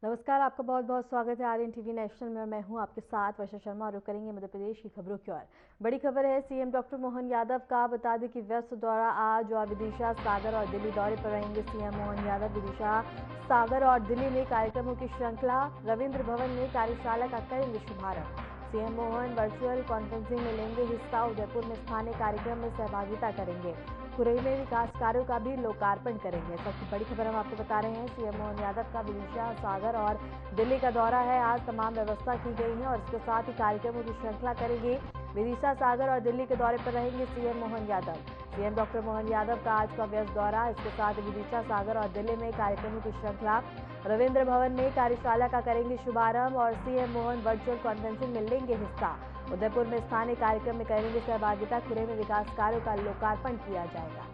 नमस्कार, आपका बहुत बहुत स्वागत है आर्यन टीवी नेशनल में। मैं हूं आपके साथ वर्षा शर्मा और रुक करेंगे मध्य प्रदेश की खबरों की ओर। बड़ी खबर है सीएम डॉक्टर मोहन यादव का। बता दें कि व्यस्त दौरा आज और विदिशा, सागर और दिल्ली दौरे पर रहेंगे सीएम मोहन यादव। विदिशा, सागर और दिल्ली में कार्यक्रमों की श्रृंखला। रविंद्र भवन में कार्यशाला का करेंगे शुभारंभ। सीएम मोहन वर्चुअल कॉन्फ्रेंसिंग में लेंगे हिस्सा। उदयपुर में स्थानीय कार्यक्रम में सहभागिता करेंगे। खुरई में विकास कार्यों का भी लोकार्पण करेंगे। सबसे बड़ी खबर हम आपको बता रहे हैं सीएम मोहन यादव का विदिशा, सागर और दिल्ली का दौरा है। आज तमाम व्यवस्था की गई है और इसके साथ ही कार्यक्रमों की श्रृंखला करेंगे। विदिशा, सागर और दिल्ली के दौरे पर रहेंगे CM Mohan Yadav. CM doctor Mohan Yadav का आज का व्यस्त दौरा, इसके साथ विदिशा, सागर और दिल्ली में कार्यक्रमों की श्रृंखला। रविंद्र भवन में कार्यशाला का करेंगे शुभारंभ और सीएम मोहन वर्चुअल कॉन्फ्रेंसिंग में लेंगे हिस्सा। उदयपुर में स्थानीय कार्यक्रम में करेंगे सहभागिता। खुरई में विकास कार्यों का लोकार्पण किया जाएगा।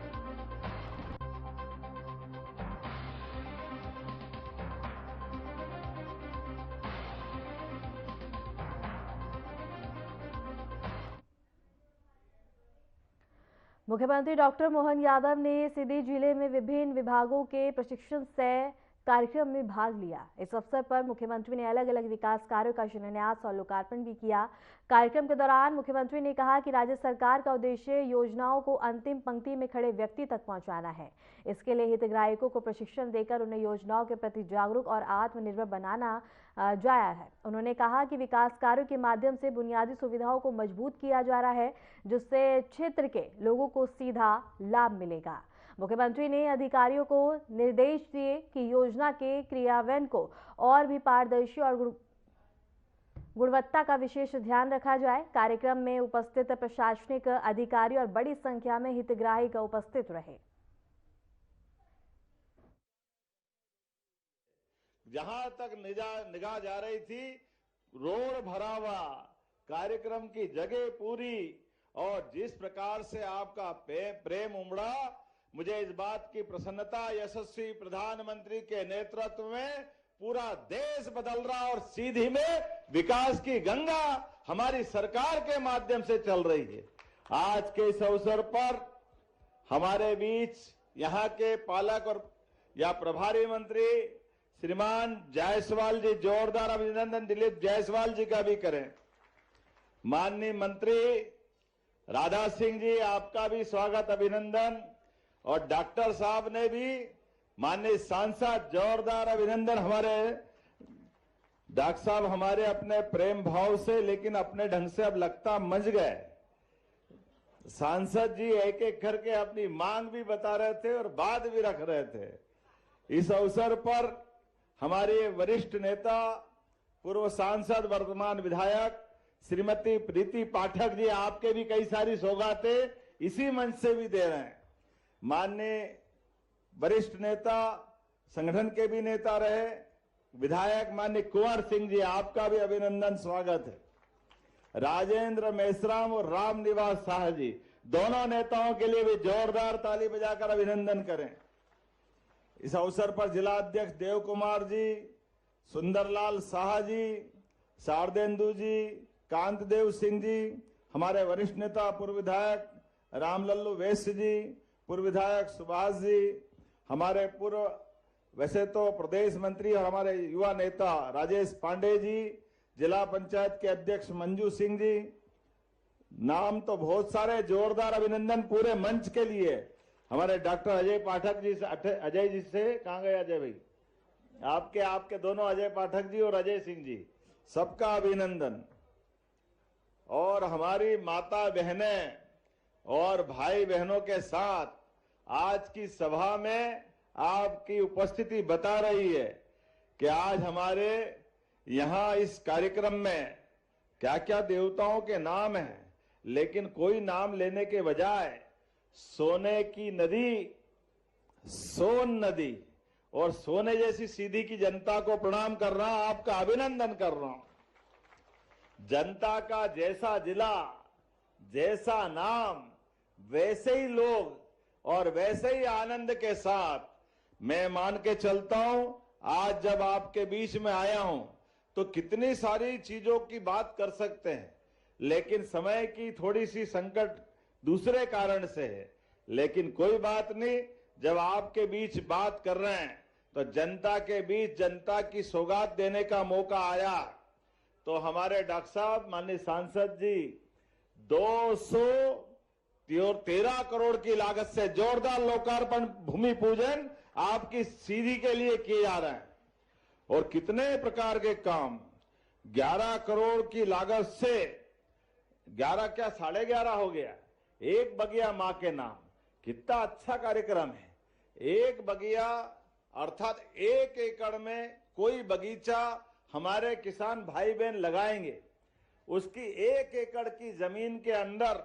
मुख्यमंत्री डॉक्टर मोहन यादव ने सीधी जिले में विभिन्न विभागों के प्रशिक्षण सह कार्यक्रम में भाग लिया। इस अवसर पर मुख्यमंत्री ने अलग अलग विकास कार्यों का शिलान्यास और लोकार्पण भी किया। कार्यक्रम के दौरान मुख्यमंत्री ने कहा कि राज्य सरकार का उद्देश्य योजनाओं को अंतिम पंक्ति में खड़े व्यक्ति तक पहुंचाना है। इसके लिए हितग्राहियों को प्रशिक्षण देकर उन्हें योजनाओं के प्रति जागरूक और आत्मनिर्भर बनाना जाया है। उन्होंने कहा कि विकास कार्यों के माध्यम से बुनियादी सुविधाओं को मजबूत किया जा रहा है, जिससे क्षेत्र के लोगों को सीधा लाभ मिलेगा। मुख्यमंत्री ने अधिकारियों को निर्देश दिए कि योजना के क्रियान्वयन को और भी पारदर्शी और गुणवत्ता का विशेष ध्यान रखा जाए। कार्यक्रम में उपस्थित प्रशासनिक अधिकारी और बड़ी संख्या में हितग्राही का उपस्थित रहे। जहां तक निगाह जा रही थी, रोड भरा हुआ, कार्यक्रम की जगह पूरी, और जिस प्रकार से आपका प्रेम उमड़ा, मुझे इस बात की प्रसन्नता, यशस्वी प्रधानमंत्री के नेतृत्व में पूरा देश बदल रहा और सीधी में विकास की गंगा हमारी सरकार के माध्यम से चल रही है। आज के इस अवसर पर हमारे बीच यहाँ के पालक और या प्रभारी मंत्री श्रीमान जायसवाल जी, जोरदार अभिनंदन दिलीप जायसवाल जी का भी करें। माननीय मंत्री राधा सिंह जी, आपका भी स्वागत, अभिनंदन। और डॉक्टर साहब ने भी, माननीय सांसद, जोरदार अभिनंदन। हमारे डॉक्टर साहब हमारे अपने प्रेम भाव से, लेकिन अपने ढंग से अब लगता मंझ गए। सांसद जी एक एक करके अपनी मांग भी बता रहे थे और बात भी रख रहे थे। इस अवसर पर हमारे वरिष्ठ नेता, पूर्व सांसद, वर्तमान विधायक श्रीमती प्रीति पाठक जी, आपके भी कई सारी सौगातें इसी मंच से भी दे रहे हैं। माननीय वरिष्ठ नेता, संगठन के भी नेता रहे, विधायक माननीय कुंवर सिंह जी, आपका भी अभिनंदन, स्वागत है। राजेंद्र मेश्राम और राम निवास शाह जी, दोनों नेताओं के लिए भी जोरदार ताली बजाकर अभिनंदन करें। इस अवसर पर जिला अध्यक्ष देव कुमार जी, सुंदरलाल शाह जी, शारदेंदु जी, कांतदेव सिंह जी, हमारे वरिष्ठ नेता पूर्व विधायक रामलल्लू वैश्य जी, पूर्व विधायक सुभाष जी, हमारे पूर्व वैसे तो प्रदेश मंत्री और हमारे युवा नेता राजेश पांडे जी, जिला पंचायत के अध्यक्ष मंजू सिंह जी, नाम तो बहुत सारे, जोरदार अभिनंदन पूरे मंच के लिए। हमारे डॉक्टर अजय पाठक जी, अजय जी से कहां गए अजय भाई, आपके दोनों, अजय पाठक जी और अजय सिंह जी, सबका अभिनंदन। और हमारी माता बहनें और भाई बहनों के साथ आज की सभा में आपकी उपस्थिति बता रही है कि आज हमारे यहाँ इस कार्यक्रम में क्या क्या देवताओं के नाम हैं, लेकिन कोई नाम लेने के बजाय सोने की नदी, सोन नदी और सोने जैसी सीधी की जनता को प्रणाम कर रहा हूं, आपका अभिनंदन कर रहा हूं। जनता का जैसा जिला, जैसा नाम, वैसे ही लोग और वैसे ही आनंद के साथ मैं मान के चलता हूं। आज जब आपके बीच में आया हूं तो कितनी सारी चीजों की बात कर सकते हैं, लेकिन समय की थोड़ी सी संकट दूसरे कारण से है, लेकिन कोई बात नहीं। जब आपके बीच बात कर रहे हैं तो जनता के बीच जनता की सौगात देने का मौका आया तो हमारे डॉक्टर साहब माननीय सांसद जी 213 करोड़ की लागत से जोरदार लोकार्पण भूमि पूजन आपकी सीधी के लिए किए जा रहे हैं। और कितने प्रकार के काम 11 करोड़ की लागत से 11 क्या 11.5 हो गया। एक बगिया मां के नाम, कितना अच्छा कार्यक्रम है। एक बगिया अर्थात 1 एकड़ में कोई बगीचा हमारे किसान भाई बहन लगाएंगे, उसकी 1 एकड़ की जमीन के अंदर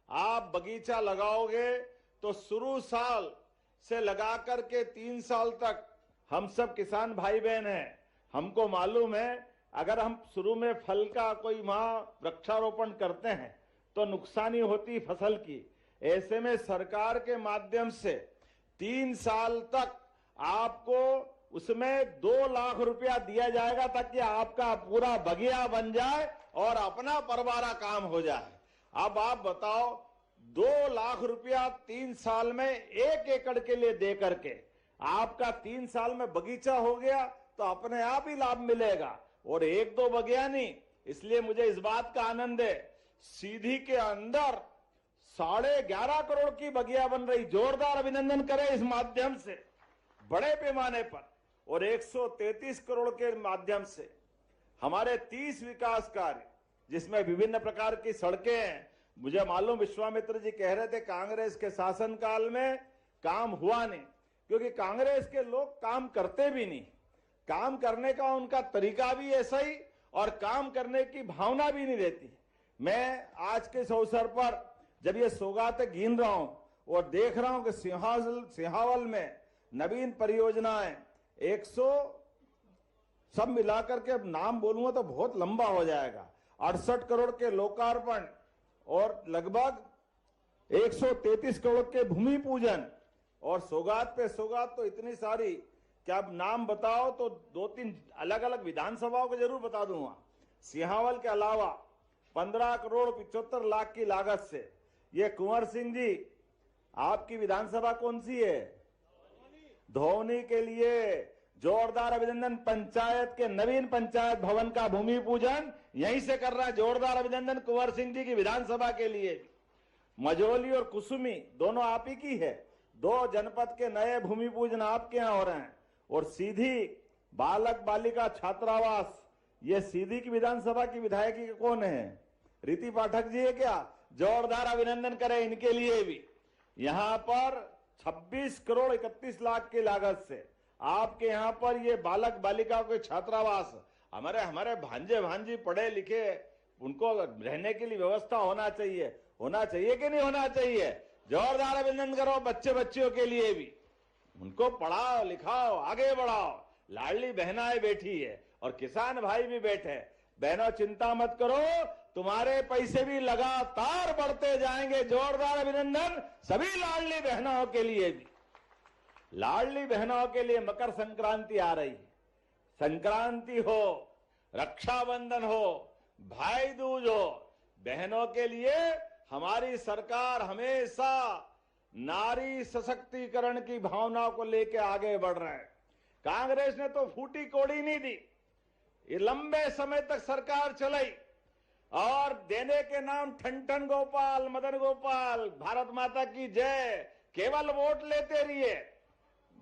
आप बगीचा लगाओगे तो शुरू साल से लगा करके 3 साल तक हम सब किसान भाई बहन हैं, हमको मालूम है अगर हम शुरू में फल का कोई वहां वृक्षारोपण करते हैं तो नुकसानी होती फसल की। ऐसे में सरकार के माध्यम से 3 साल तक आपको उसमें 2 लाख रुपया दिया जाएगा ताकि आपका पूरा बगिया बन जाए और अपना परवारा काम हो जाए। अब आप बताओ 2 लाख रुपया 3 साल में 1 एकड़ के लिए दे करके आपका 3 साल में बगीचा हो गया तो अपने आप ही लाभ मिलेगा। और 1-2 बगिया नहीं, इसलिए मुझे इस बात का आनंद है सीधी के अंदर 11.5 करोड़ की बगिया बन रही। जोरदार अभिनंदन करें इस माध्यम से बड़े पैमाने पर। और 133 करोड़ के माध्यम से हमारे 30 विकास कार्य जिसमें विभिन्न प्रकार की सड़कें हैं। मुझे मालूम विश्वामित्र जी कह रहे थे कांग्रेस के शासनकाल में काम हुआ नहीं, क्योंकि कांग्रेस के लोग काम करते भी नहीं, काम करने का उनका तरीका भी ऐसा ही और काम करने की भावना भी नहीं रहती। मैं आज के इस अवसर पर जब ये सौगातें गिन रहा हूं और देख रहा हूं कि सिंहावल में नवीन परियोजनाएं 100 सब मिलाकर के नाम बोलूंगा तो बहुत लंबा हो जाएगा। 68 करोड़ के लोकार्पण और लगभग 133 करोड़ के भूमि पूजन और सौगात पे सौगात तो इतनी सारी कि आप नाम बताओ तो 2-3 अलग अलग विधानसभाओं को जरूर बता दूंगा। सिंहावल के अलावा 15 करोड़ 75 लाख की लागत से ये कुंवर सिंह जी आपकी विधानसभा कौन सी है? धोनी के लिए जोरदार अभिनंदन। पंचायत के नवीन पंचायत भवन का भूमि पूजन यहीं से कर रहा है। जोरदार अभिनंदन कुंवर सिंह जी की विधानसभा के लिए। मझौली और कुसुमी दोनों आप ही की है। 2 जनपद के नए भूमि पूजन आपके यहां हो रहे हैं। और सीधी बालक बालिका छात्रावास ये सीधी की विधानसभा की विधायक कौन है? रीति पाठक जी है क्या? जोरदार अभिनंदन करें इनके लिए भी। यहां पर 26 करोड़ 31 लाख की लागत से आपके यहां पर ये बालक बालिका के छात्रावास, हमारे भांजे भांजी पढ़े लिखे, उनको रहने के लिए व्यवस्था होना चाहिए कि नहीं होना चाहिए? जोरदार अभिनंदन करो बच्चे बच्चियों के लिए भी। उनको पढ़ाओ लिखाओ आगे बढ़ाओ। लाडली बहनाएं बैठी है और किसान भाई भी बैठे। बहनों चिंता मत करो, तुम्हारे पैसे भी लगातार बढ़ते जाएंगे। जोरदार अभिनंदन सभी लाडली बहनों के लिए भी। लाडली बहनों के लिए मकर संक्रांति आ रही है। संक्रांति हो, रक्षाबंधन हो, भाई दूज हो, बहनों के लिए हमारी सरकार हमेशा नारी सशक्तिकरण की भावना को लेकर आगे बढ़ रहे हैं। कांग्रेस ने तो फूटी कोड़ी नहीं दी। ये लंबे समय तक सरकार चलाई और देने के नाम ठन गोपाल, मदन गोपाल, भारत माता की जय, केवल वोट लेते रहिए,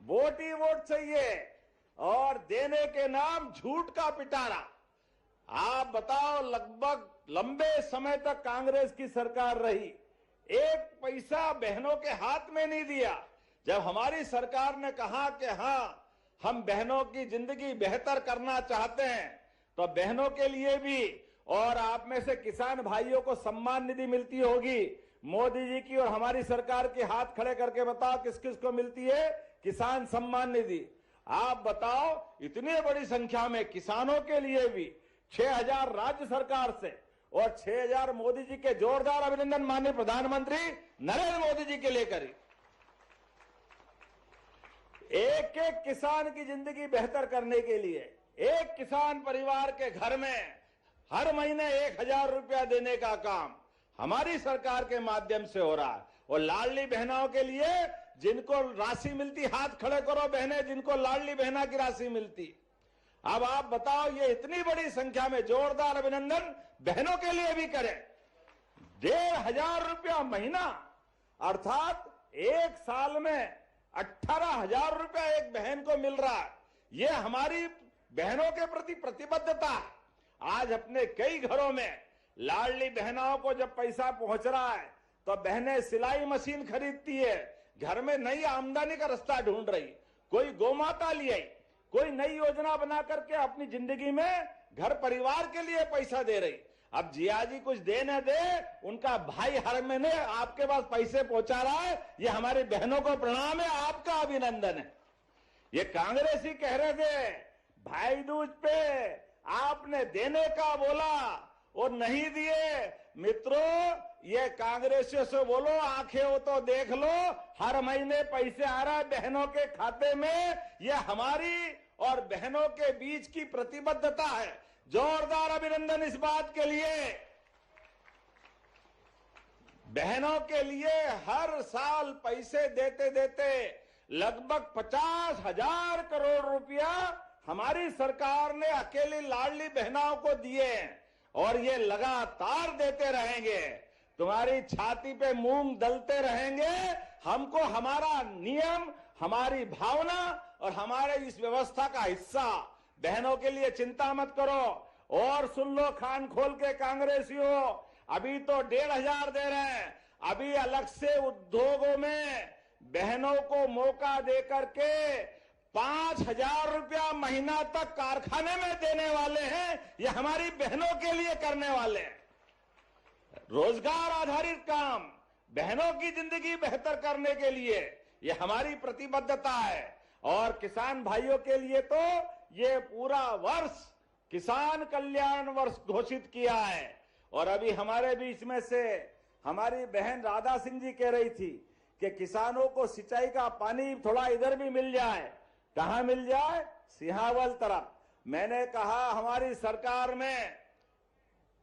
वोट ही वोट चाहिए और देने के नाम झूठ का पिटारा। आप बताओ लगभग लंबे समय तक कांग्रेस की सरकार रही, 1 पैसा बहनों के हाथ में नहीं दिया। जब हमारी सरकार ने कहा कि हां हम बहनों की जिंदगी बेहतर करना चाहते हैं तो बहनों के लिए भी और आप में से किसान भाइयों को सम्मान निधि मिलती होगी। मोदी जी की और हमारी सरकार के हाथ खड़े करके बताओ किस किस को मिलती है किसान सम्मान निधि? आप बताओ इतनी बड़ी संख्या में किसानों के लिए भी 6000 राज्य सरकार से और 6000 मोदी जी के। जोरदार अभिनंदन माननीय प्रधानमंत्री नरेंद्र मोदी जी के लेकर। एक एक किसान की जिंदगी बेहतर करने के लिए एक किसान परिवार के घर में हर महीने 1000 रुपया देने का काम हमारी सरकार के माध्यम से हो रहा है। और लाडली बहनों के लिए जिनको राशि मिलती, हाथ खड़े करो बहनें जिनको लाडली बहना की राशि मिलती। अब आप बताओ, ये इतनी बड़ी संख्या में जोरदार अभिनंदन बहनों के लिए भी करें। 1,500 रुपया महीना, अर्थात एक साल में 18,000 रुपया एक बहन को मिल रहा है। ये हमारी बहनों के प्रति प्रतिबद्धता है। आज अपने कई घरों में लाडली बहनाओं को जब पैसा पहुंच रहा है तो बहनें सिलाई मशीन खरीदती है, घर में नई आमदनी का रास्ता ढूंढ रही, कोई गोमाता ले आई, कोई नई योजना बना करके अपनी जिंदगी में घर परिवार के लिए पैसा दे रही। अब जिया जी कुछ दे न दे, उनका भाई हर महीने आपके पास पैसे पहुंचा रहा है। ये हमारी बहनों को प्रणाम है, आपका अभिनंदन है। ये कांग्रेसी कह रहे थे भाई दूज पे आपने देने का बोला और नहीं दिए। मित्रों, ये कांग्रेसियों से बोलो, आंखें हो तो देख लो, हर महीने पैसे आ रहा है बहनों के खाते में। ये हमारी और बहनों के बीच की प्रतिबद्धता है। जोरदार अभिनंदन इस बात के लिए। बहनों के लिए हर साल पैसे देते देते लगभग 50,000 करोड़ रुपया हमारी सरकार ने अकेली लाडली बहनाओं को दिए और ये लगातार देते रहेंगे। तुम्हारी छाती पे मूंग दलते रहेंगे। हमको हमारा नियम, हमारी भावना और हमारे इस व्यवस्था का हिस्सा। बहनों के लिए चिंता मत करो। और सुन लो कान खोल के कांग्रेसियों, अभी तो 1,500 दे रहे हैं। अभी अलग से उद्योगों में बहनों को मौका दे करके 5,000 रुपया महीना तक कारखाने में देने वाले हैं। ये हमारी बहनों के लिए करने वाले हैं। रोजगार आधारित काम, बहनों की जिंदगी बेहतर करने के लिए ये हमारी प्रतिबद्धता है। और किसान भाइयों के लिए तो ये पूरा वर्ष किसान कल्याण वर्ष घोषित किया है। और अभी हमारे बीच में से हमारी बहन राधा सिंह जी कह रही थी कि किसानों को सिंचाई का पानी थोड़ा इधर भी मिल जाए। कहां मिल जाए? सिहावल तरफ। मैंने कहा हमारी सरकार में,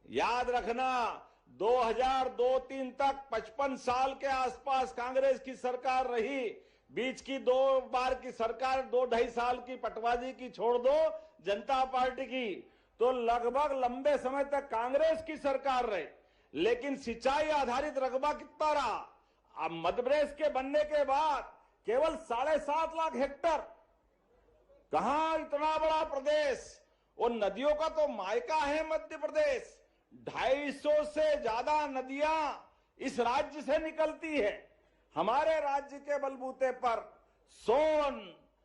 याद रखना, 2002-03 तक 55 साल के आसपास कांग्रेस की सरकार रही। बीच की 2 बार की सरकार 2-2.5 साल की पटवाजी की छोड़ दो, जनता पार्टी की, तो लगभग लंबे समय तक कांग्रेस की सरकार रही। लेकिन सिंचाई आधारित रकबा कितना रहा? अब मध्य प्रदेश के बनने के बाद केवल 7.5 लाख हेक्टर। कहां इतना बड़ा प्रदेश? और नदियों का तो मायका है मध्य प्रदेश। 250 से ज्यादा नदियां इस राज्य से निकलती है। हमारे राज्य के बलबूते पर सोन,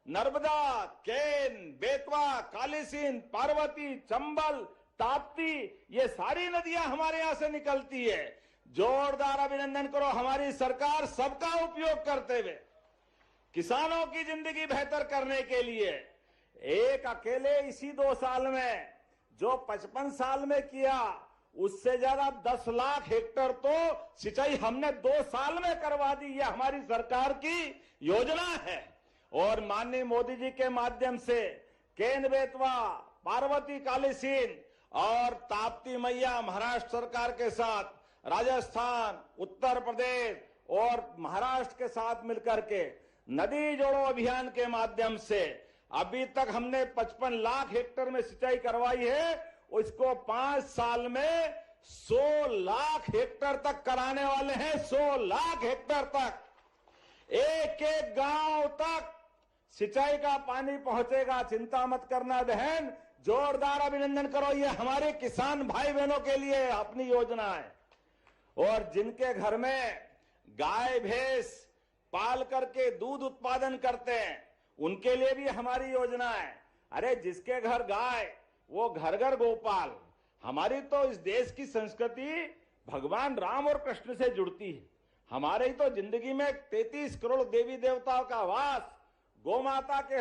नर्मदा, केन, बेतवा, कालीसिंध, पार्वती, चंबल, ताप्ती, ये सारी नदियां हमारे यहां से निकलती है। जोरदार अभिनंदन करो हमारी सरकार सबका उपयोग करते हुए किसानों की जिंदगी बेहतर करने के लिए। एक अकेले इसी 2 साल में जो 55 साल में किया, उससे ज्यादा 10 लाख हेक्टर तो सिंचाई हमने 2 साल में करवा दी। ये हमारी सरकार की योजना है। और माननीय मोदी जी के माध्यम से केन, बेतवा, पार्वती, कालीसिंध और ताप्ती मैया महाराष्ट्र सरकार के साथ, राजस्थान, उत्तर प्रदेश और महाराष्ट्र के साथ मिलकर के नदी जोड़ो अभियान के माध्यम से अभी तक हमने 55 लाख हेक्टर में सिंचाई करवाई है। उसको 5 साल में 100 लाख हेक्टर तक कराने वाले हैं। 100 लाख हेक्टर तक, एक एक गांव तक सिंचाई का पानी पहुंचेगा। चिंता मत करना बहन, जोरदार अभिनंदन करो। ये हमारे किसान भाई बहनों के लिए अपनी योजना है। और जिनके घर में गाय भैंस पाल करके दूध उत्पादन करते हैं, उनके लिए भी हमारी योजना है। अरे जिसके घर गाय, वो घर घर गोपाल। हमारी तो इस देश की संस्कृति भगवान राम और कृष्ण से जुड़ती है। हमारे ही तो जिंदगी में 33 करोड़ देवी देवताओं का वास गौ माता के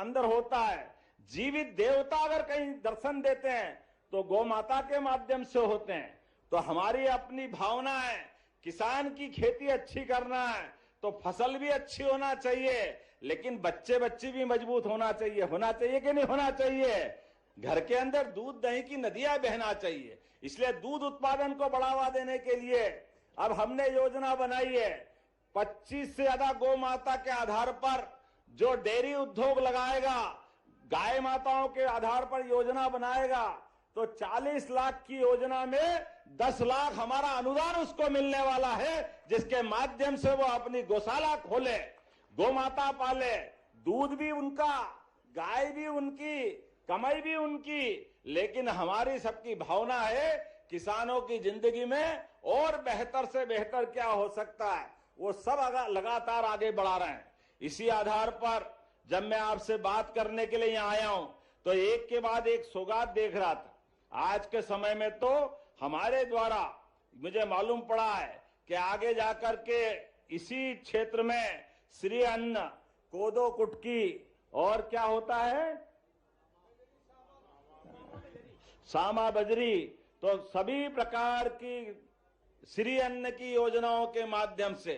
अंदर होता है। जीवित देवता अगर कहीं दर्शन देते हैं तो गौ माता के माध्यम से होते हैं। तो हमारी अपनी भावना है, किसान की खेती अच्छी करना है तो फसल भी अच्छी होना चाहिए, लेकिन बच्चे बच्ची भी मजबूत होना चाहिए। होना चाहिए कि नहीं होना चाहिए? घर के अंदर दूध दही की नदियां बहना चाहिए। इसलिए दूध उत्पादन को बढ़ावा देने के लिए अब हमने योजना बनाई है। 25 से ज्यादा गौ माता के आधार पर जो डेयरी उद्योग लगाएगा, गाय माताओं के आधार पर योजना बनाएगा, तो 40 लाख की योजना में 10 लाख हमारा अनुदान उसको मिलने वाला है, जिसके माध्यम से वो अपनी गौशाला खोले, गौ माता पाले, दूध भी उनका, गाय भी उनकी, कमाई भी उनकी। लेकिन हमारी सबकी भावना है किसानों की जिंदगी में और बेहतर से बेहतर क्या हो सकता है, वो सब लगातार आगे बढ़ा रहे हैं। इसी आधार पर जब मैं आपसे बात करने के लिए यहाँ आया हूं, तो एक के बाद एक सौगात देख रहा था। आज के समय में तो हमारे द्वारा मुझे मालूम पड़ा है कि आगे जाकर के इसी क्षेत्र में श्री अन्न, कोदो कुटकी और क्या होता है, सामा बजरी, तो सभी प्रकार की श्री अन्न की योजनाओं के माध्यम से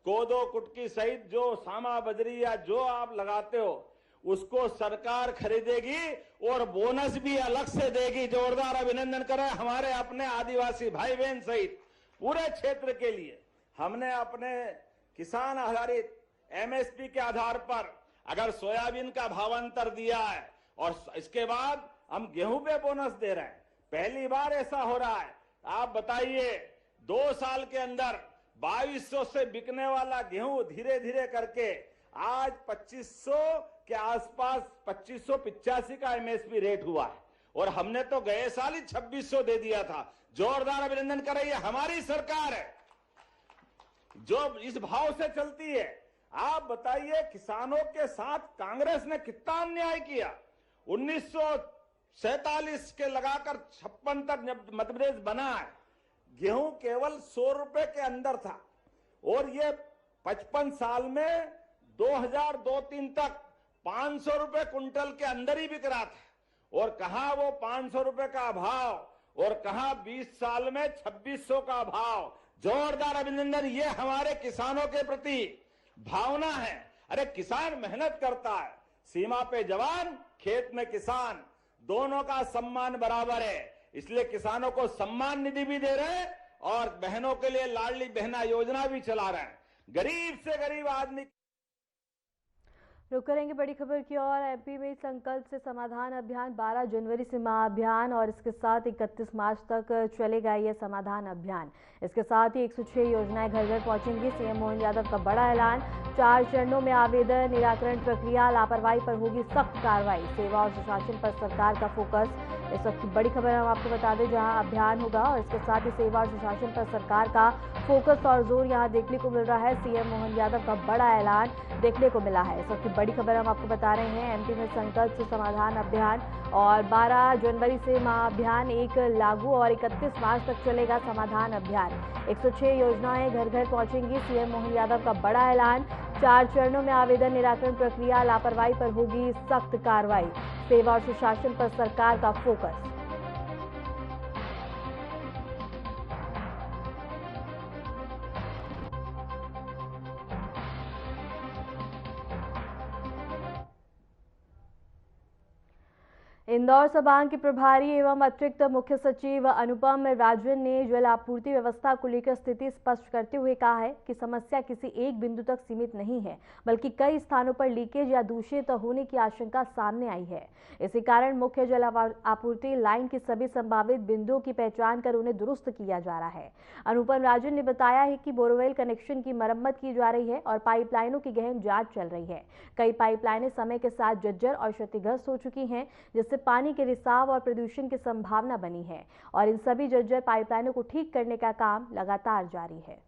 कोदो कुटकी सहित जो सामा बजरी या जो आप लगाते हो उसको सरकार खरीदेगी और बोनस भी अलग से देगी। जोरदार अभिनंदन करें हमारे अपने आदिवासी भाई बहन सहित पूरे क्षेत्र के लिए। हमने अपने किसान आधारित एमएसपी के आधार पर अगर सोयाबीन का भावांतर दिया है और इसके बाद हम गेहूं पे बोनस दे रहे हैं, पहली बार ऐसा हो रहा है। आप बताइए 2 साल के अंदर 2200 से बिकने वाला गेहूं धीरे धीरे करके आज 2500 के आसपास 2585 का एमएसपी रेट हुआ है और हमने तो गए साल ही 2600 दे दिया था। जोरदार अभिनंदन करें, ये हमारी सरकार है जो इस भाव से चलती है। आप बताइए किसानों के साथ कांग्रेस ने कितना अन्याय किया। 1947 के लगाकर 56 तक मध्य प्रदेश बना है, गेहूं केवल 100 रुपए के अंदर था और ये 55 साल में 2002-03 तक 500 रुपए कुंटल के अंदर ही बिक रहा था। और कहा वो 500 रुपए का भाव और कहा 20 साल में 2600 का भाव। जोरदार अभिनंदन, ये हमारे किसानों के प्रति भावना है। अरे किसान मेहनत करता है, सीमा पे जवान, खेत में किसान, दोनों का सम्मान बराबर है। इसलिए किसानों को सम्मान निधि भी दे रहे हैं और बहनों के लिए लाडली बहना योजना भी चला रहे हैं। गरीब से गरीब आदमी। रुक करेंगे बड़ी खबर की ओर। एमपी में संकल्प से समाधान अभियान 12 जनवरी से महाअभियान और इसके साथ 31 मार्च तक चलेगा ये समाधान अभियान। इसके साथ ही 106 योजनाएं घर घर पहुंचेंगी। सीएम मोहन यादव का बड़ा ऐलान, 4 चरणों में आवेदन निराकरण प्रक्रिया, लापरवाही पर होगी सख्त कार्रवाई, सेवा और सुशासन पर सरकार का फोकस। इस वक्त की बड़ी खबर हम आपको बता दें, जहां अभियान होगा और इसके साथ ही सेवा और सुशासन पर सरकार का फोकस और जोर यहां देखने को मिल रहा है। सीएम मोहन यादव का बड़ा ऐलान देखने को मिला है। इस वक्त की बड़ी खबर हम आपको बता रहे हैं, एमपी में संकल्प से समाधान अभियान और 12 जनवरी से महाअभियान 1 लागू और 31 मार्च तक चलेगा समाधान अभियान। 106 योजनाएं घर घर पहुंचेंगी। सीएम मोहन यादव का बड़ा ऐलान, 4 चरणों में आवेदन निराकरण प्रक्रिया, लापरवाही पर होगी सख्त कार्रवाई, सेवा और सुशासन पर सरकार का फोकस। इंदौर संभाग के प्रभारी एवं अतिरिक्त मुख्य सचिव अनुपम राजन ने जल आपूर्ति व्यवस्था को लेकर स्थिति स्पष्ट करते हुए कहा है कि समस्या किसी एक बिंदु तक सीमित नहीं है, बल्कि कई स्थानों पर लीकेज या दूषित होने की आशंका सामने आई है। इसी कारण मुख्य जल आपूर्ति लाइन की सभी संभावित बिंदुओं की पहचान कर उन्हें दुरुस्त किया जा रहा है। अनुपम राजन ने बताया है कि बोरवेल कनेक्शन की मरम्मत की जा रही है और पाइपलाइनों की गहन जांच चल रही है। कई पाइपलाइनें समय के साथ जर्जर और क्षतिग्रस्त हो चुकी हैं, जिससे पानी के रिसाव और प्रदूषण की संभावना बनी है और इन सभी जर्जर पाइपलाइनों को ठीक करने का काम लगातार जारी है।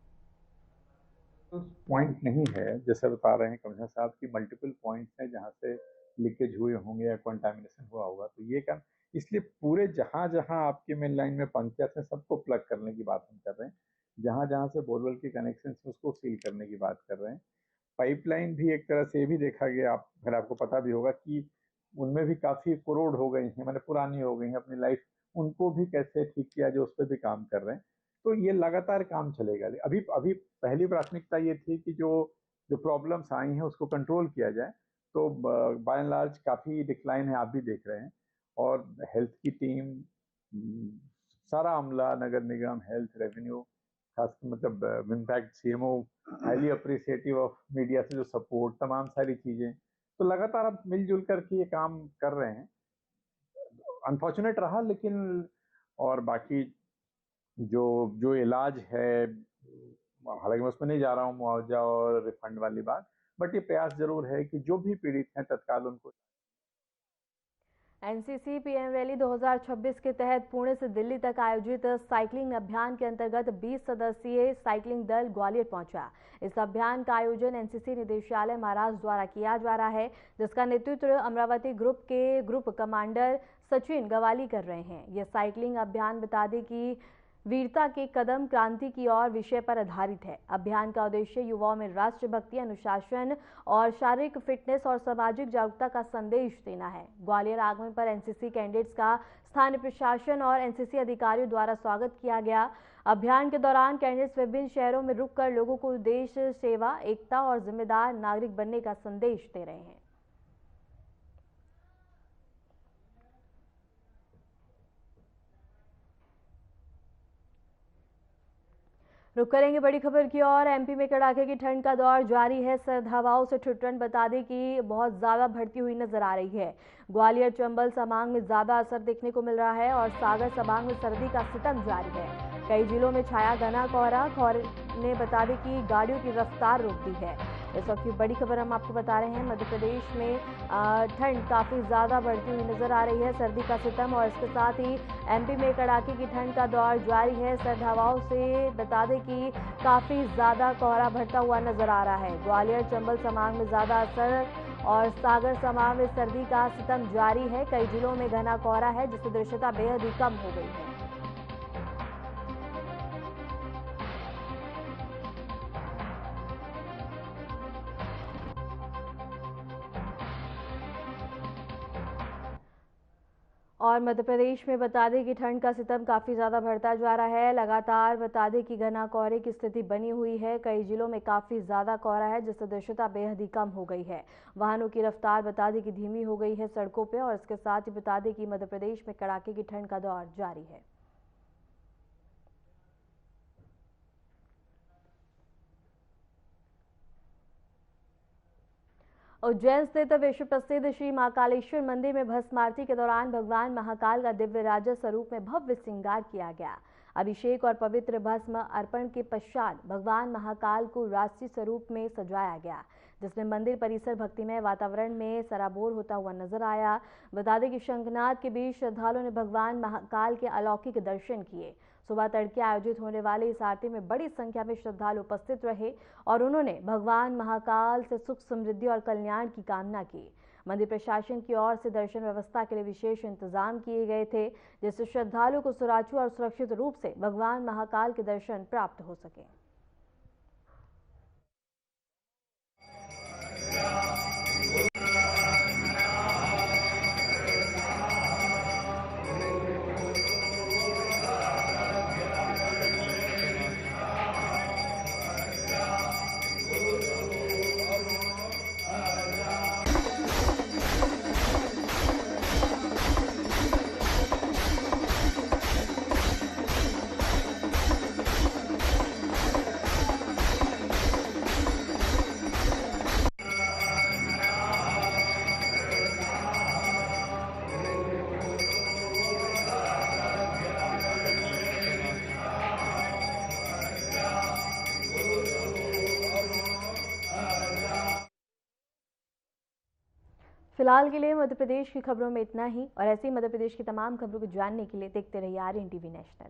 पॉइंट नहीं है, जैसे बता रहे हैं कमिश्नर साहब की मल्टीपल पॉइंट्स हैं जहां से लीकेज हुए होंगे या कंटामिनेशन हुआ होगा, तो ये काम इसलिए पूरे जहां जहां आपके मेन लाइन में पंक्चर है सबको प्लग करने की बात हम कर रहे हैं। जहां जहां से बोरवेल के कनेक्शन उसको सील करने की बात कर रहे हैं। पाइपलाइन भी एक तरह से ये भी देखा गया, अगर आपको पता भी होगा कि उनमें भी काफी करोड़ हो गई हैं, मैंने पुरानी हो गई हैं अपनी लाइफ, उनको भी कैसे ठीक किया जो उस पर भी काम कर रहे हैं। तो ये लगातार काम चलेगा। अभी अभी पहली प्राथमिकता ये थी कि जो प्रॉब्लम्स आई हैं उसको कंट्रोल किया जाए। तो बाय एंड लार्ज काफी डिक्लाइन है, आप भी देख रहे हैं। और हेल्थ की टीम, सारा अमला, नगर निगम, हेल्थ, रेवेन्यू, खास मतलब in fact CMO highly appreciative of media से जो सपोर्ट, तमाम सारी चीजें, तो लगातार अब मिलजुल करके ये काम कर रहे हैं। अनफॉर्चुनेट रहा, लेकिन और बाकी जो जो इलाज है, हालांकि मैं उसमें नहीं जा रहा हूँ, मुआवजा और रिफंड वाली बात, बट ये प्रयास जरूर है कि जो भी पीड़ित हैं तत्काल उनको। एनसीसी पीएम रैली 2026 के तहत पुणे से दिल्ली तक आयोजित साइकिलिंग अभियान के अंतर्गत 20 सदस्यीय साइकिलिंग दल ग्वालियर पहुंचा। इस अभियान का आयोजन एनसीसी निदेशालय महाराष्ट्र द्वारा किया जा रहा है, जिसका नेतृत्व अमरावती ग्रुप के ग्रुप कमांडर सचिन गवाली कर रहे हैं। यह साइकिलिंग अभियान बता दें कि वीरता के कदम क्रांति की ओर विषय पर आधारित है। अभियान का उद्देश्य युवाओं में राष्ट्रभक्ति, अनुशासन और शारीरिक फिटनेस और सामाजिक जागरूकता का संदेश देना है। ग्वालियर आगमन पर एनसीसी कैडेट्स का स्थानीय प्रशासन और एनसीसी अधिकारियों द्वारा स्वागत किया गया। अभियान के दौरान कैडेट्स विभिन्न शहरों में रुककर लोगों को देश सेवा, एकता और जिम्मेदार नागरिक बनने का संदेश दे रहे हैं। रुक करेंगे बड़ी खबर की ओर। एमपी में कड़ाके की ठंड का दौर जारी है। सर्द हवाओं से ठुठन बता दें कि बहुत ज्यादा बढ़ती हुई नजर आ रही है। ग्वालियर चंबल संभाग में ज्यादा असर देखने को मिल रहा है और सागर संभाग में सर्दी का सितम जारी है। कई जिलों में छाया घना कोहरा। कोहरे ने बता दें कि गाड़ियों की रफ्तार रोक दी है। इस वक्त की बड़ी खबर हम आपको बता रहे हैं। मध्य प्रदेश में ठंड काफ़ी ज़्यादा बढ़ती हुई नजर आ रही है। सर्दी का सितम और इसके साथ ही एमपी में कड़ाके की ठंड का दौर जारी है। सर्द हवाओं से बता दें कि काफ़ी ज़्यादा कोहरा बढ़ता हुआ नजर आ रहा है। ग्वालियर चंबल संभाग में ज़्यादा असर और सागर संभाग में सर्दी का सितम जारी है। कई जिलों में घना कोहरा है, जिससे दृश्यता बेहद ही कम हो गई है। और मध्य प्रदेश में बता दें कि ठंड का सितम काफ़ी ज़्यादा बढ़ता जा रहा है। लगातार बता दें कि घना कोहरे की स्थिति बनी हुई है। कई जिलों में काफ़ी ज़्यादा कोहरा है, जिससे दृश्यता बेहद ही कम हो गई है। वाहनों की रफ्तार बता दें कि धीमी हो गई है सड़कों पे और इसके साथ ही बता दें कि मध्य प्रदेश में कड़ाके की ठंड का दौर जारी है। उज्जैन स्थित विश्व प्रसिद्ध श्री महाकालेश्वर मंदिर में भस्म आरती के दौरान भगवान महाकाल का दिव्य राजा स्वरूप में भव्य श्रृंगार किया गया। अभिषेक और पवित्र भस्म अर्पण के पश्चात भगवान महाकाल को राष्ट्रीय स्वरूप में सजाया गया, जिसमें मंदिर परिसर भक्तिमय वातावरण में सराबोर होता हुआ नजर आया। बता दें कि शंखनाद के बीच श्रद्धालुओं ने भगवान महाकाल के अलौकिक दर्शन किए। सुबह तड़के आयोजित होने वाली इस आरती में बड़ी संख्या में श्रद्धालु उपस्थित रहे और उन्होंने भगवान महाकाल से सुख, समृद्धि और कल्याण की कामना की। मंदिर प्रशासन की ओर से दर्शन व्यवस्था के लिए विशेष इंतजाम किए गए थे, जिससे श्रद्धालुओं को सुचारू और सुरक्षित रूप से भगवान महाकाल के दर्शन प्राप्त हो सके। फिलहाल के लिए मध्य प्रदेश की खबरों में इतना ही और ऐसी मध्य प्रदेश की तमाम खबरों को जानने के लिए देखते रहिए आर्यन टीवी नेशनल।